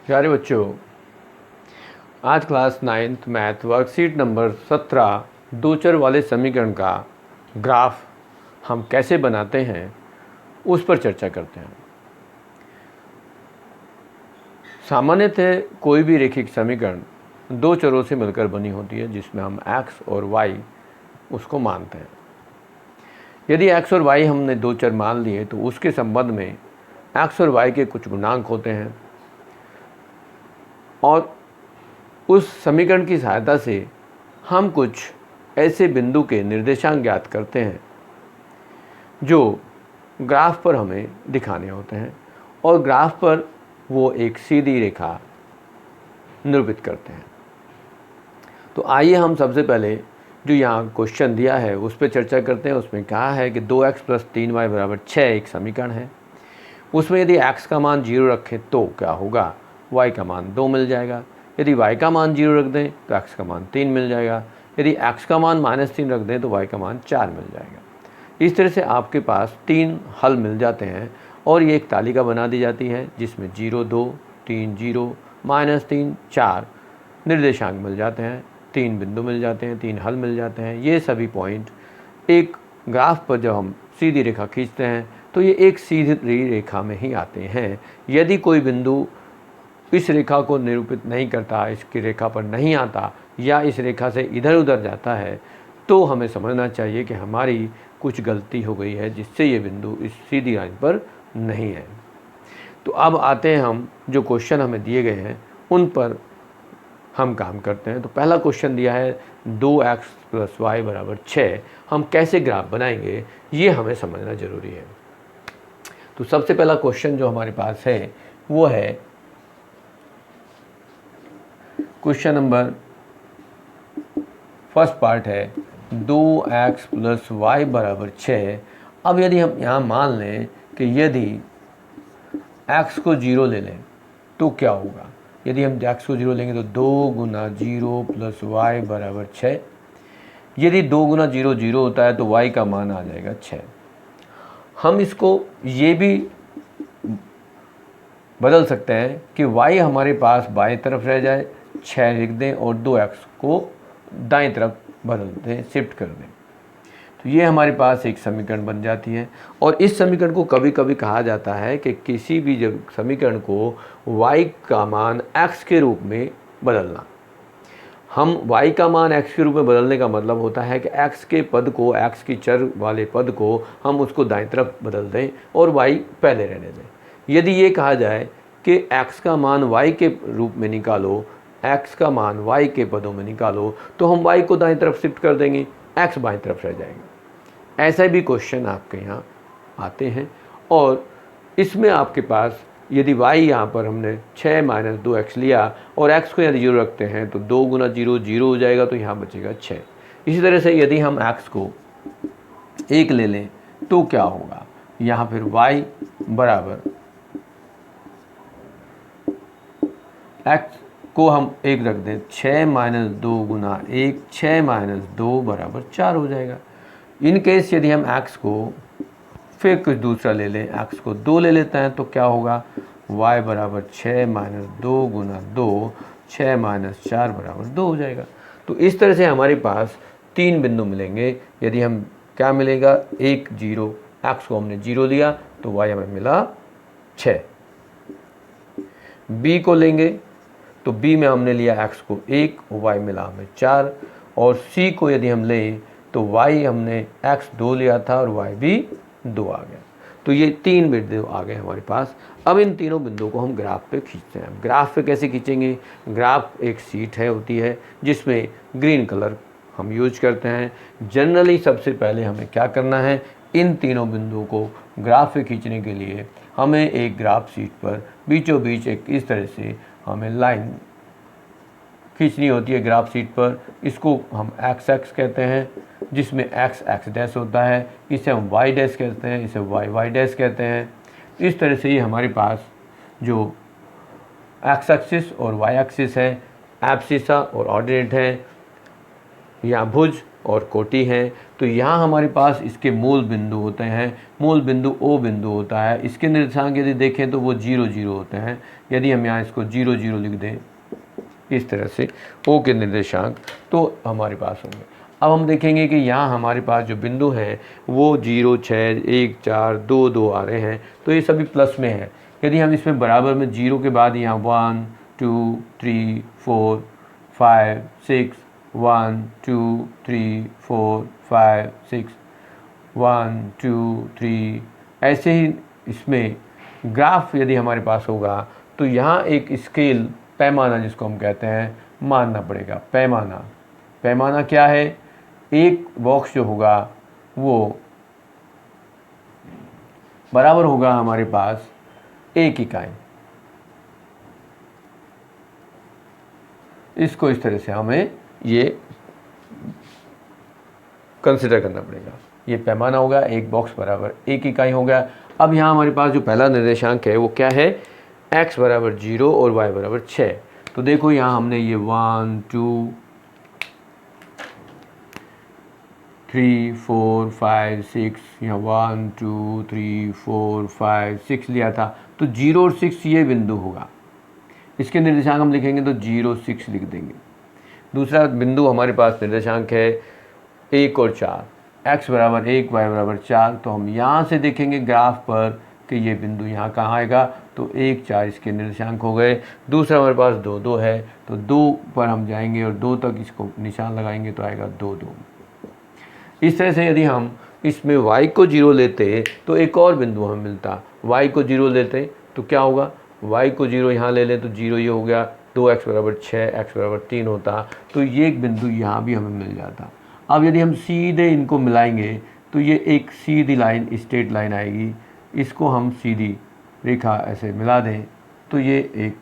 प्यारे बच्चों, आज class 9th math worksheet number 17 दो चर वाले समीकरण का ग्राफ हम कैसे बनाते हैं उस पर चर्चा करते हैं। सामान्यतः कोई भी रैखिक समीकरण दो चरों से मिलकर बनी होती है जिसमें हम x और y उसको मानते हैं। यदि x और y हमने दो चर मान लिए तो उसके संबंध में x और y के कुछ गुणांक होते हैं और उस समीकरण की सहायता से हम कुछ ऐसे बिंदु के निर्देशांक ज्ञात करते हैं जो ग्राफ पर हमें दिखाने होते हैं और ग्राफ पर वो एक सीधी रेखा निरूपित करते हैं। तो आइए हम सबसे पहले जो यहाँ क्वेश्चन दिया है उस पर चर्चा करते हैं। उसमें कहा है कि 2x + 3y = 6 एक समीकरण है। उसमें यदि x का मान 0 रखें तो क्या होगा, y का मान 2 मिल जाएगा। यदि y का मान 0 रख दें तो x का मान 3 मिल जाएगा। यदि x का मान -3 रख दें तो y का मान 4 मिल जाएगा। इस तरह से आपके पास 3 हल मिल जाते हैं और ये एक तालिका बना दी जाती है जिसमें 0 2 3 0 -3 4 निर्देशांक मिल जाते हैं, 3 बिंदु मिल जाते हैं, 3 हल मिल जाते हैं। ये सभी पॉइंट एक ग्राफ पर जब हम सीधी रेखा खींचते हैं तो ये एक सीधी रेखा में ही आते हैं। यदि कोई बिंदु इस रेखा को निरूपित नहीं करता, इसकी रेखा पर नहीं आता या इस रेखा से इधर उधर जाता है तो हमें समझना चाहिए कि हमारी कुछ गलती हो गई है जिससे ये बिंदु इस सीधी लाइन पर नहीं है। तो अब आते हैं हम जो क्वेश्चन हमें दिए गए हैं उन पर हम काम करते हैं। तो पहला क्वेश्चन दिया है 2x + y = 6। हम कैसे ग्राफ बनाएंगे ये हमें समझना ज़रूरी है। तो सबसे पहला क्वेश्चन जो हमारे पास है वो है क्वेश्चन नंबर फर्स्ट पार्ट है 2x + y = 6। अब यदि हम यहाँ मान लें कि यदि x को 0 ले लें तो क्या होगा। यदि हम x को 0 लेंगे तो 2 × 0 + y = 6। यदि 2 × 0 0 होता है तो y का मान आ जाएगा 6। हम इसको ये भी बदल सकते हैं कि y हमारे पास बाएं तरफ रह जाए, 6 लिख दें और 2x को दाएं तरफ बदल दें, शिफ्ट कर दें। तो ये हमारे पास एक समीकरण बन जाती है। और इस समीकरण को कभी कभी कहा जाता है कि किसी भी जब समीकरण को y का मान x के रूप में बदलना। हम y का मान x के रूप में बदलने का मतलब होता है कि x के पद को, x की चर वाले पद को हम उसको दाएं तरफ बदल दें और y पहले रहने दें। यदि ये कहा जाए कि x का मान y के रूप में निकालो, x का मान y के पदों में निकालो, तो हम y को दाएं तरफ शिफ्ट कर देंगे, x बाएं तरफ रह जाएगा। ऐसा भी क्वेश्चन आपके यहाँ आते हैं और इसमें आपके पास यदि y यहाँ पर हमने 6 - 2x लिया और x को यदि 0 रखते हैं तो 2 × 0 0 हो जाएगा, तो यहाँ बचेगा 6। इसी तरह से यदि हम x को 1 ले लें तो क्या होगा, यहाँ फिर y बराबर x को हम 1 रख दें, 6 - 2 × 1 6 - 2 = 4 हो जाएगा। इन केस यदि हम x को फिर कुछ दूसरा ले लें, x को 2 ले लेते हैं तो क्या होगा, y बराबर 6 - 2 × 2 6 - 4 = 2 हो जाएगा। तो इस तरह से हमारे पास 3 बिंदु मिलेंगे। यदि हम क्या मिलेगा, 1 0, x को हमने 0 लिया तो y हमें मिला 6। b को लेंगे तो b में हमने लिया x को 1 और y मिला हमें 4। और c को यदि हम लें तो y हमने x 2 लिया था और y भी 2 आ गया। तो ये 3 बिंदु आ गए हमारे पास। अब इन तीनों बिंदुओं को हम ग्राफ पे खींचते हैं। ग्राफ पे कैसे खींचेंगे, ग्राफ एक शीट होती है जिसमें ग्रीन कलर हम यूज करते हैं। जनरली सबसे पहले हमें क्या करना है, इन तीनों बिंदुओं को ग्राफ पे खींचने के लिए हमें एक ग्राफ शीट पर बीचों बीच एक इस तरह से हमें लाइन खींचनी होती है ग्राफ शीट पर। इसको हम एक्स एक्स कहते हैं, जिसमें एक्स एक्स डैश होता है, इसे हम वाई डैश कहते हैं, इसे वाई वाई डैश कहते हैं। इस तरह से ये हमारे पास जो एक्स एक्सिस और वाई एक्सिस है, एब्सिसा और ऑर्डिनेट है, या भुज और कोटि हैं। तो यहाँ हमारे पास इसके मूल बिंदु होते हैं, मूल बिंदु ओ बिंदु होता है। इसके निर्देशांक यदि देखें तो वो 0 0 होते हैं। यदि हम यहाँ इसको 0 0 लिख दें इस तरह से ओ के निर्देशांक, तो हमारे पास होंगे। अब हम देखेंगे कि यहाँ हमारे पास जो बिंदु हैं वो 0 6 1 4 2 2 आ रहे हैं, तो ये सभी प्लस में है। यदि हम इसमें बराबर में 0 के बाद यहाँ 1 2 3 4 5 6 1 2 3 4 5 6 1 2 3 ऐसे ही इसमें ग्राफ यदि हमारे पास होगा तो यहाँ एक स्केल पैमाना जिसको हम कहते हैं मानना पड़ेगा। पैमाना क्या है? एक बॉक्स जो होगा वो बराबर होगा हमारे पास 1 इकाई। इसको इस तरह से हमें ये कंसिडर करना पड़ेगा। ये पैमाना होगा, एक बॉक्स बराबर 1 इकाई हो गया। अब यहाँ हमारे पास जो पहला निर्देशांक है वो क्या है? x बराबर 0 और y बराबर 6। तो देखो यहाँ हमने ये 1 2 3 4 5 6 यहाँ 1 2 3 4 5 6 लिया था। तो 0 और 6 ये बिंदु होगा। इसके निर्देशांक हम लिखेंगे तो 0 6 लिख देंगे। दूसरा बिंदु हमारे पास निर्देशांक है 1 और 4, x बराबर 1 y बराबर 4। तो हम यहाँ से देखेंगे ग्राफ पर कि ये बिंदु यहाँ कहाँ आएगा, तो 1 4 इसके निर्देशांक हो गए। दूसरा हमारे पास 2 2 है, तो 2 पर हम जाएंगे और 2 तक इसको निशान लगाएंगे तो आएगा 2 2। इस तरह से यदि हम इसमें y को 0 लेते तो एक और बिंदु हमें मिलता। y को 0 लेते तो क्या होगा? y को 0 यहाँ ले लें तो 0 ये हो गया, 2x बराबर 6 x बराबर 3 होता। तो ये एक बिंदु यहाँ भी हमें मिल जाता। अब यदि हम सीधे इनको मिलाएंगे तो ये एक सीधी लाइन, स्ट्रेट लाइन आएगी। इसको हम सीधी रेखा ऐसे मिला दें तो ये एक,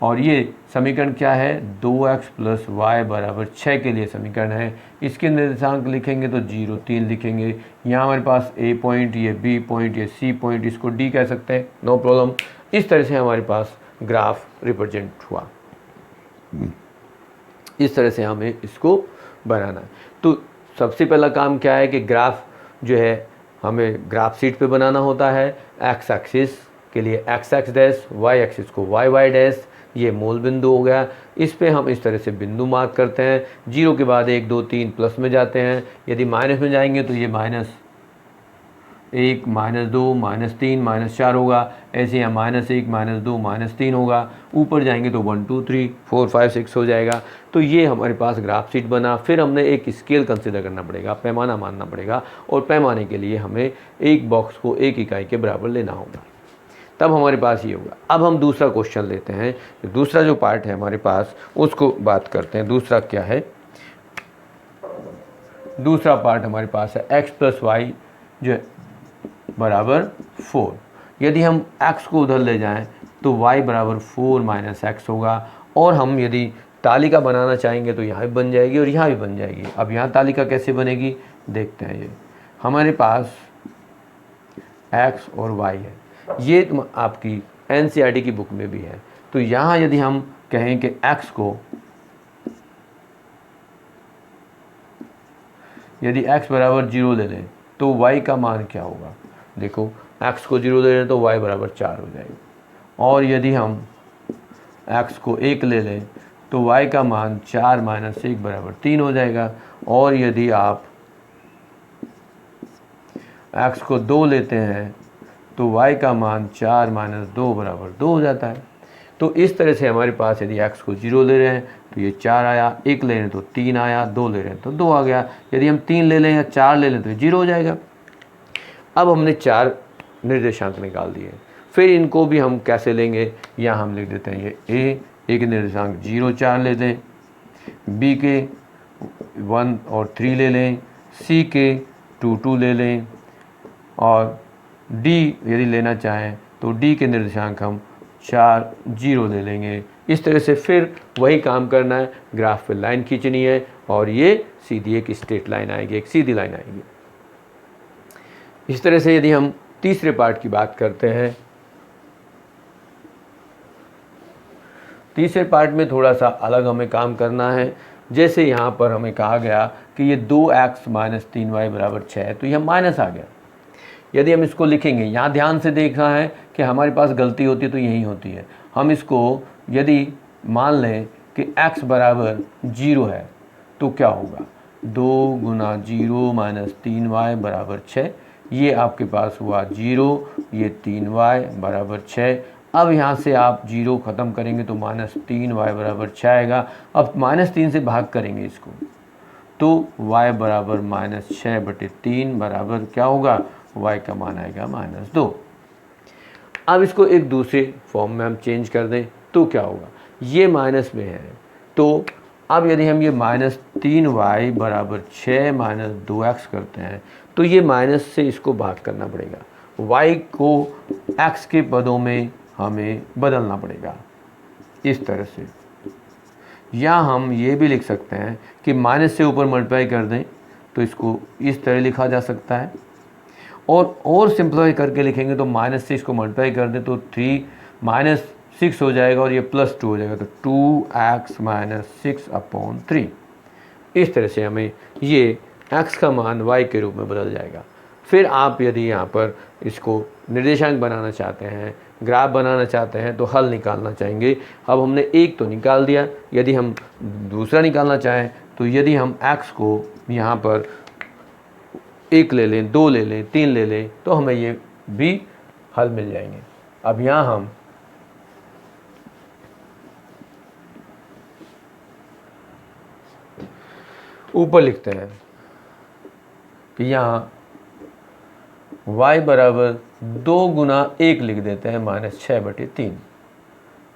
और ये समीकरण क्या है? 2x प्लस वाई बराबर 6 के लिए समीकरण है। इसके निर्देशांक लिखेंगे तो 0 3 लिखेंगे। यहाँ हमारे पास A पॉइंट, ये B पॉइंट, ये C पॉइंट, इसको D कह सकते हैं, नो प्रॉब्लम। इस तरह से हमारे पास ग्राफ रिप्रेजेंट हुआ। इस तरह से हमें इसको बनाना है। तो सबसे पहला काम क्या है कि ग्राफ जो है हमें ग्राफ शीट पे बनाना होता है। एक्स एक्सिस के लिए X X dash, Y axis को वाई वाई डैश, ये मूल बिंदु हो गया। इस पे हम इस तरह से बिंदु मार्क करते हैं। 0 के बाद 1 2 3 प्लस में जाते हैं। यदि माइनस में जाएंगे तो ये -1 -2 -3 -4 होगा। ऐसे यहाँ -1 -2 -3 होगा। ऊपर जाएंगे तो 1 2 3 4 5 6 हो जाएगा। तो ये हमारे पास ग्राफ शीट बना। फिर हमने एक स्केल कंसिडर करना पड़ेगा, पैमाना मानना पड़ेगा, और पैमाने के लिए हमें एक बॉक्स को 1 इकाई के बराबर लेना होगा, तब हमारे पास ये होगा। अब हम दूसरा क्वेश्चन लेते हैं। दूसरा जो पार्ट है हमारे पास उसको बात करते हैं। दूसरा क्या है? दूसरा पार्ट हमारे पास है x प्लस वाई जो है बराबर 4। यदि हम x को उधर ले जाएं तो y बराबर 4 माइनस x होगा। और हम यदि तालिका बनाना चाहेंगे तो यहाँ भी बन जाएगी और यहाँ भी बन जाएगी। अब यहाँ तालिका कैसे बनेगी देखते हैं। ये हमारे पास x और y है, ये आपकी NCERT की बुक में भी है। तो यहाँ यदि हम कहें कि x को, यदि x बराबर 0 ले लें तो y का मान क्या होगा? देखो x को 0 ले लें तो y बराबर 4 हो जाएगा। और यदि हम x को 1 ले लें तो y का मान 4 माइनस 1 बराबर 3 हो जाएगा। और यदि आप x को 2 लेते हैं तो y का मान 4 माइनस 2 बराबर 2 हो जाता है। तो इस तरह से हमारे पास यदि x को 0 ले रहे हैं तो ये 4 आया, 1 ले रहे हैं तो 3 आया, 2 ले रहे हैं तो 2 आ गया। यदि हम 3 ले लें या 4 ले लें तो ये 0 हो जाएगा। अब हमने 4 निर्देशांक निकाल दिए। फिर इनको भी हम कैसे लेंगे? यहाँ हम लिख देते हैं ये A के निर्देशांक 0 4 ले लें, B के 1 और 3 ले लें, C के 2 2 ले लें, और D यदि लेना चाहें तो D के निर्देशांक हम 4 0 ले लेंगे। इस तरह से फिर वही काम करना है, ग्राफ पे लाइन खींचनी है और ये सीधी एक स्ट्रेट लाइन आएगी, एक सीधी लाइन आएगी। इस तरह से यदि हम तीसरे पार्ट की बात करते हैं, तीसरे पार्ट में थोड़ा सा अलग हमें काम करना है। जैसे यहाँ पर हमें कहा गया कि ये 2x माइनस 3y बराबर 6 है, तो यह माइनस आ गया। यदि हम इसको लिखेंगे, यहाँ ध्यान से देखना है कि हमारे पास गलती होती है तो यही होती है। हम इसको यदि मान लें कि x बराबर 0 है तो क्या होगा, 2 गुना 0 माइनस 3y बराबर 6, ये आपके पास हुआ 0, ये 3y बराबर 6। अब यहाँ से आप 0 ख़त्म करेंगे तो माइनस 3y बराबर 6 आएगा। अब माइनस 3 से भाग करेंगे इसको तो y बराबर माइनस 6/3 बराबर क्या होगा, y का मान आएगा -2। अब इसको एक दूसरे फॉर्म में हम चेंज कर दें तो क्या होगा, ये माइनस में है तो अब यदि हम ये -3y बराबर 6 माइनस 2x करते हैं तो ये माइनस से इसको भाग करना पड़ेगा, y को x के पदों में हमें बदलना पड़ेगा इस तरह से। या हम ये भी लिख सकते हैं कि माइनस से ऊपर मल्टीप्लाई कर दें तो इसको इस तरह लिखा जा सकता है, और सिंप्लीफाई करके लिखेंगे तो माइनस से इसको मल्टीप्लाई कर दें तो 3 माइनस 6 हो जाएगा और ये +2 हो जाएगा, तो 2x माइनस 6/3। इस तरह से हमें ये x का मान y के रूप में बदल जाएगा। फिर आप यदि यहाँ पर इसको निर्देशांक बनाना चाहते हैं, ग्राफ बनाना चाहते हैं तो हल निकालना चाहेंगे। अब हमने एक तो निकाल दिया, यदि हम दूसरा निकालना चाहें तो यदि हम x को यहाँ पर 1 ले लें, 2 ले लें, 3 ले लें तो हमें ये भी हल मिल जाएंगे। अब यहाँ हम ऊपर लिखते हैं कि यहाँ y बराबर 2 गुना 1 लिख देते हैं -6/3।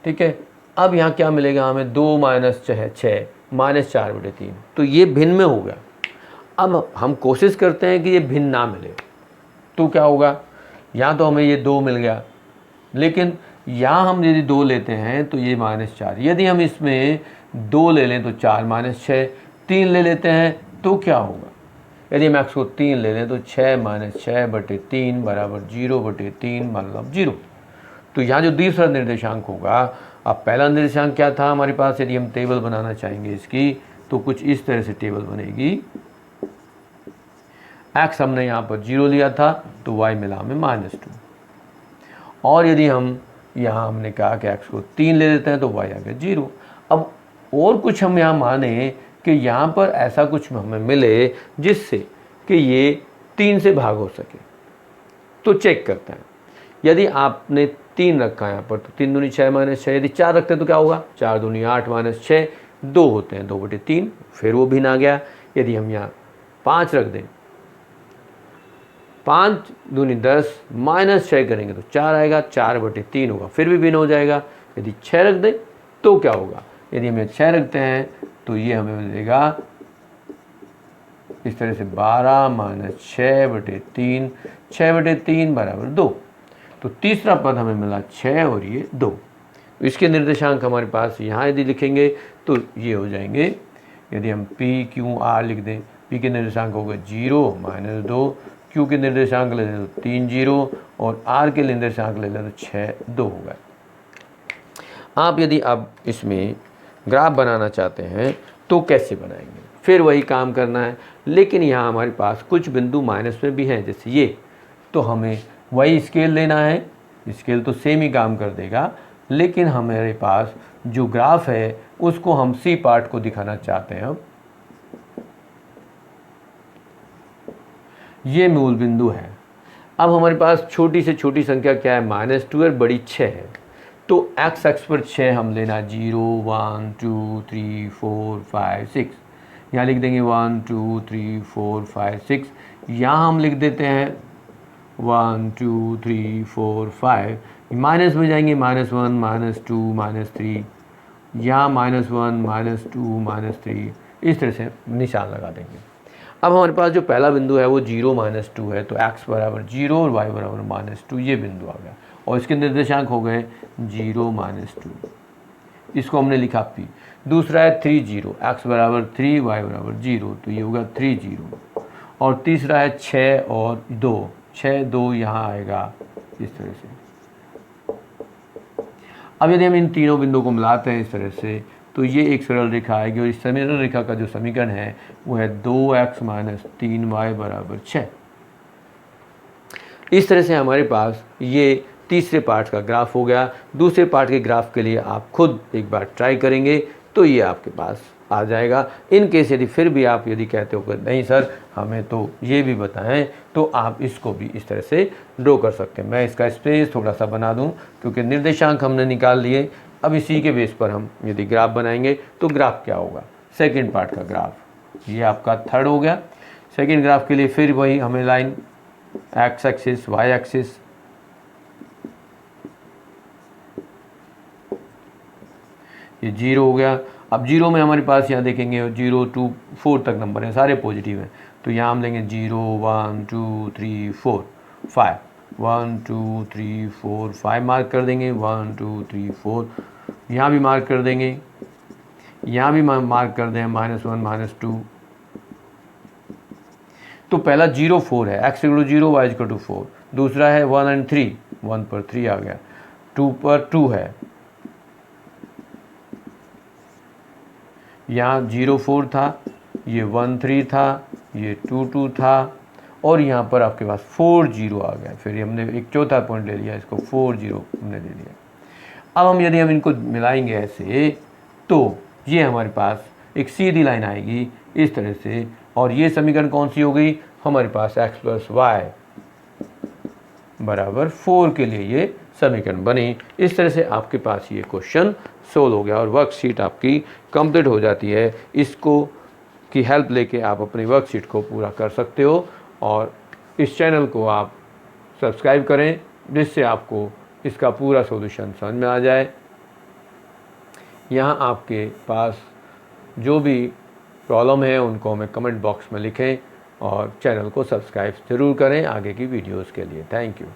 ठीक है, अब यहाँ क्या मिलेगा हमें, 2 माइनस 6 माइनस 4/3, तो ये भिन्न में होगा। अब हम कोशिश करते हैं कि ये भिन्न ना मिले तो क्या होगा, यहाँ तो हमें ये 2 मिल गया, लेकिन यहाँ हम यदि 2 लेते हैं तो ये -4, यदि हम इसमें 2 ले लें तो 4 माइनस 6, 3 ले लेते हैं तो क्या होगा, यदि हम x को 3 ले लें तो 6 माइनस 6/3 बराबर 0/3 मतलब 0। तो यहाँ जो दूसरा निर्देशांक होगा, अब पहला निर्देशांक क्या था हमारे पास, यदि हम टेबल बनाना चाहेंगे इसकी तो कुछ इस तरह से टेबल बनेगी। x हमने यहाँ पर 0 लिया था तो y मिला हमें -2, और यदि हम यहाँ हमने कहा कि x को 3 ले लेते हैं तो y आ गया 0। अब और कुछ हम यहाँ माने कि यहाँ पर ऐसा कुछ हमें मिले जिससे कि ये 3 से भाग हो सके, तो चेक करते हैं। यदि आपने 3 रखा है यहाँ पर तो 3 दूनी 6 माइनस 6, यदि 4 रखते हैं तो क्या होगा, 4 दूनी 8 माइनस 6, 2 होते हैं 2/3, फिर वो भिन्न आ गया। यदि हम यहाँ 5 रख दें, 5 दूनी 10 माइनस 6 करेंगे तो 4 आएगा, 4/3 होगा, फिर भी भिन्न हो जाएगा। यदि 6 रख दें तो क्या होगा, यदि हम 6 रखते हैं तो ये हमें मिलेगा इस तरह से 12 माइनस 6/3, 6/3 बराबर 2। तो तीसरा पद हमें मिला 6 और ये 2। तो इसके निर्देशांक हमारे पास यहाँ यदि लिखेंगे तो ये हो जाएंगे, यदि हम P Q R लिख दें, P के निर्देशांक हो गए 0 -2, Q के निर्देशांक ले लें तो 3 0 और R के निर्देशांक ले लें तो 6 2 हो गए। आप यदि अब इसमें ग्राफ बनाना चाहते हैं तो कैसे बनाएंगे, फिर वही काम करना है, लेकिन यहाँ हमारे पास कुछ बिंदु माइनस में भी हैं, जैसे ये, तो हमें वही स्केल लेना है। स्केल तो सेम ही काम कर देगा, लेकिन हमारे पास जो ग्राफ है उसको हम सी पार्ट को दिखाना चाहते हैं। अब ये मूल बिंदु है। अब हमारे पास छोटी से छोटी संख्या क्या है, -2 और बड़ी 6 है, तो x अक्ष पर 6 हम लेना 0 1 2 3 4 5 6, यहाँ लिख देंगे 1 2 3 4 5 6, यहाँ हम लिख देते हैं 1 2 3 4 5, माइनस में जाएंगे -1 -2 -3, यहाँ -1 -2 -3, इस तरह से निशान लगा देंगे। अब हमारे पास जो पहला बिंदु है वो 0 -2 है, तो x बराबर 0 और y बराबर -2, ये बिंदु आ गया, और इसके निर्देशांक हो गए 0 -2, इसको हमने लिखा P। दूसरा है 3 0, x बराबर 3 y बराबर 0, तो ये होगा 3 0, और तीसरा है 6 और 2, 6 2 यहाँ आएगा इस तरह से। अब यदि हम इन तीनों बिंदुओं को मिलाते हैं इस तरह से, तो ये एक सरल रेखा आएगी और इस सरल रेखा का जो समीकरण है वो है 2x - 3y = 6। इस तरह से हमारे पास ये तीसरे पार्ट का ग्राफ हो गया। दूसरे पार्ट के ग्राफ के लिए आप खुद एक बार ट्राई करेंगे तो ये आपके पास आ जाएगा। इन केस यदि फिर भी आप यदि कहते हो कि नहीं सर हमें तो ये भी बताएं, तो आप इसको भी इस तरह से ड्रॉ कर सकते हैं। मैं इसका स्पेस थोड़ा सा बना दूं क्योंकि निर्देशांक हमने निकाल लिए। अब इसी के बेस पर हम यदि ग्राफ बनाएंगे तो ग्राफ क्या होगा, सेकेंड पार्ट का ग्राफ, ये आपका थर्ड हो गया। सेकेंड ग्राफ के लिए फिर वही हमें line X axis Y axis, ये 0 हो गया। अब 0 में हमारे पास यहाँ देखेंगे 0 2 4 तक नंबर हैं, सारे पॉजिटिव हैं, तो यहाँ हम लेंगे 0 1 2 3 4 5, 1 2 3 4 5 मार्क कर देंगे, 1 2 3 4 यहाँ भी मार्क कर देंगे, यहाँ भी मार्क कर दें -1 -2। तो पहला 0 4 है, x = 0 y = 4। दूसरा है 1 और 3, 1 पर 3 आ गया, 2 पर 2 है, यहाँ 0 4 था, ये 1 3 था, ये 2 2 था, और यहाँ पर आपके पास 4 0 आ गया। फिर हमने एक चौथा पॉइंट ले लिया, इसको 4 0 हमने ले लिया। अब यदि हम इनको मिलाएंगे ऐसे तो ये हमारे पास एक सीधी लाइन आएगी इस तरह से, और ये समीकरण कौन सी हो गई हमारे पास, x + y = 4 के लिए ये समीकरण बनी। इस तरह से आपके पास ये क्वेश्चन सोल्व हो गया और वर्कशीट आपकी कंप्लीट हो जाती है। इसको की हेल्प लेके आप अपनी वर्कशीट को पूरा कर सकते हो, और इस चैनल को आप सब्सक्राइब करें जिससे आपको इसका पूरा सॉल्यूशन समझ में आ जाए। यहाँ आपके पास जो भी प्रॉब्लम है उनको हमें कमेंट बॉक्स में लिखें और चैनल को सब्सक्राइब ज़रूर करें आगे की वीडियोज़ के लिए। Thank you.